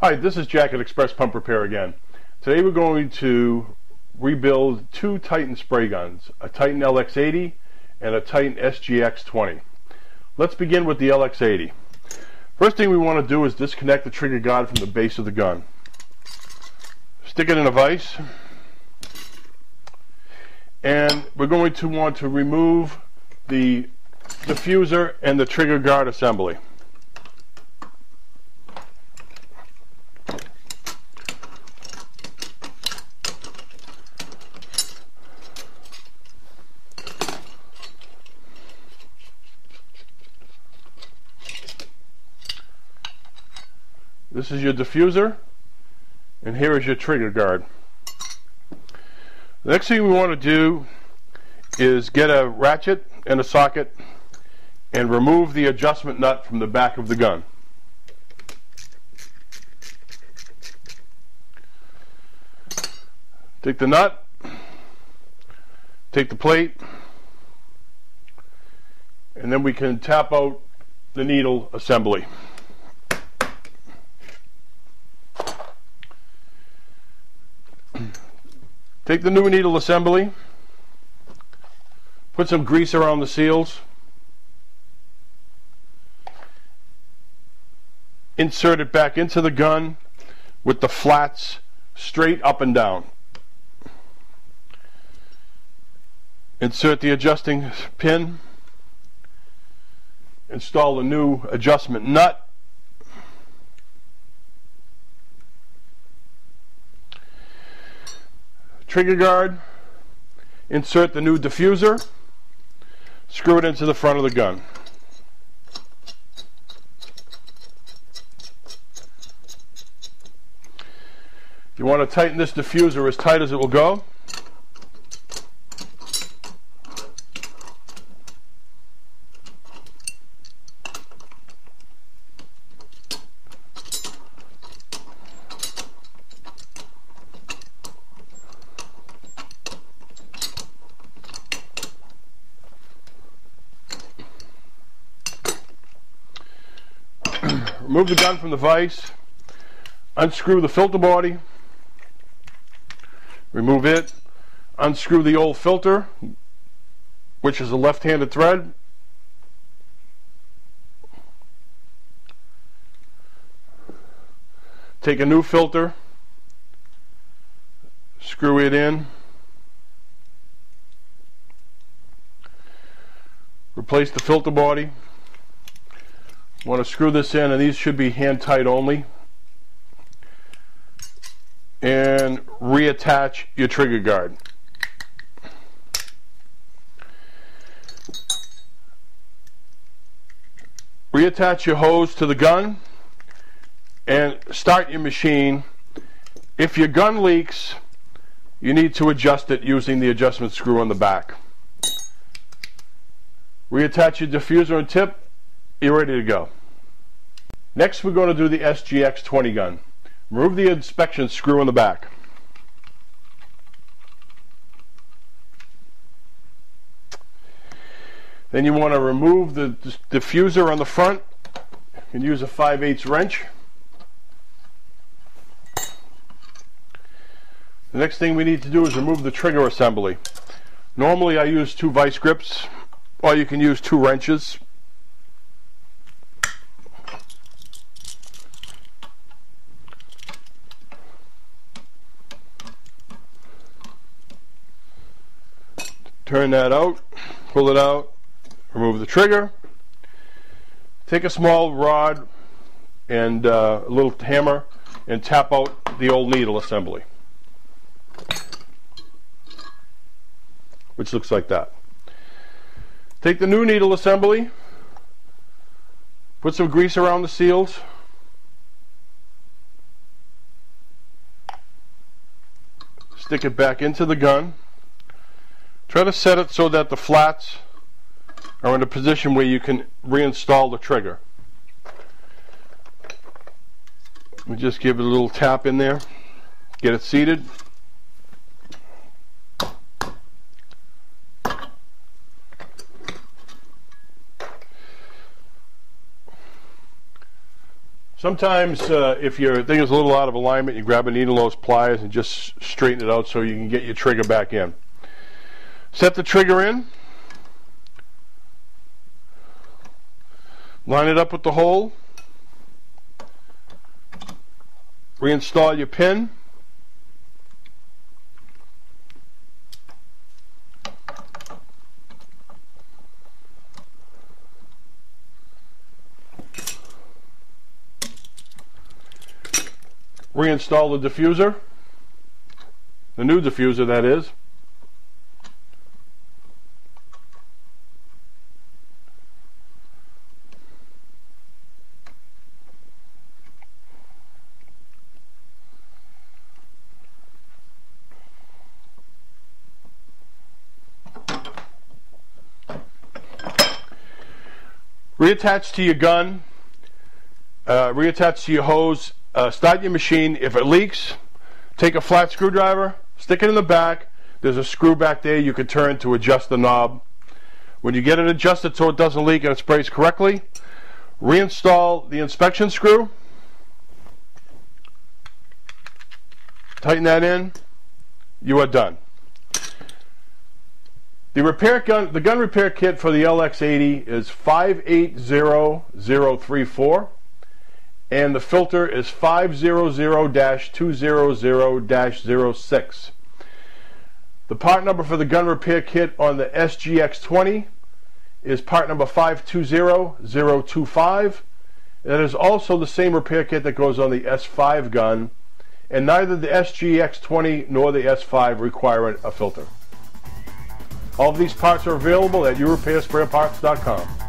Hi, this is Jack at Express Pump Repair again. Today we're going to rebuild two Titan spray guns, a Titan LX80 and a Titan SGX20. Let's begin with the LX80. First thing we want to do is disconnect the trigger guard from the base of the gun. Stick it in a vise, and we're going to want to remove the diffuser and the trigger guard assembly. This is your diffuser, and here is your trigger guard. The next thing we want to do is get a ratchet and a socket and remove the adjustment nut from the back of the gun. Take the nut, take the plate, and then we can tap out the needle assembly. Take the new needle assembly, put some grease around the seals, insert it back into the gun with the flats straight up and down. Insert the adjusting pin, install the new adjustment nut, trigger guard, insert the new diffuser, screw it into the front of the gun. You want to tighten this diffuser as tight as it will go. Remove the gun from the vise, unscrew the filter body, remove it, unscrew the old filter, which is a left-handed thread, take a new filter, screw it in, replace the filter body. Want to screw this in, and these should be hand tight only, and reattach your trigger guard. Reattach your hose to the gun and start your machine. If your gun leaks, you need to adjust it using the adjustment screw on the back. Reattach your diffuser and tip. You're ready to go. Next, we're going to do the SGX20 gun. Remove the inspection screw on the back. Then you want to remove the diffuser on the front. You can use a 5/8 wrench. The next thing we need to do is remove the trigger assembly. Normally I use 2 vice grips, or you can use 2 wrenches. Turn that out, pull it out, remove the trigger. Take a small rod and a little hammer and tap out the old needle assembly, which looks like that. Take the new needle assembly, put some grease around the seals, stick it back into the gun. Try to set it so that the flats are in a position where you can reinstall the trigger. We just give it a little tap in there, get it seated. Sometimes if your thing is a little out of alignment, you grab a needle nose pliers and just straighten it out so you can get your trigger back in. Set the trigger in. Line it up with the hole. Reinstall your pin. Reinstall the diffuser, the new diffuser that is. Reattach to your gun, reattach to your hose. Start your machine. If it leaks, take a flat screwdriver, stick it in the back. There's a screw back there you can turn to adjust the knob. When you get it adjusted so it doesn't leak and it sprays correctly, reinstall the inspection screw. Tighten that in. You are done. The gun repair kit for the LX80 is 580034. And the filter is 500-200-06. The part number for the gun repair kit on the SGX20 is part number 520025. That is also the same repair kit that goes on the S5 gun, and neither the SGX20 nor the S5 require a filter. All of these parts are available at YourRepairSpareParts.com.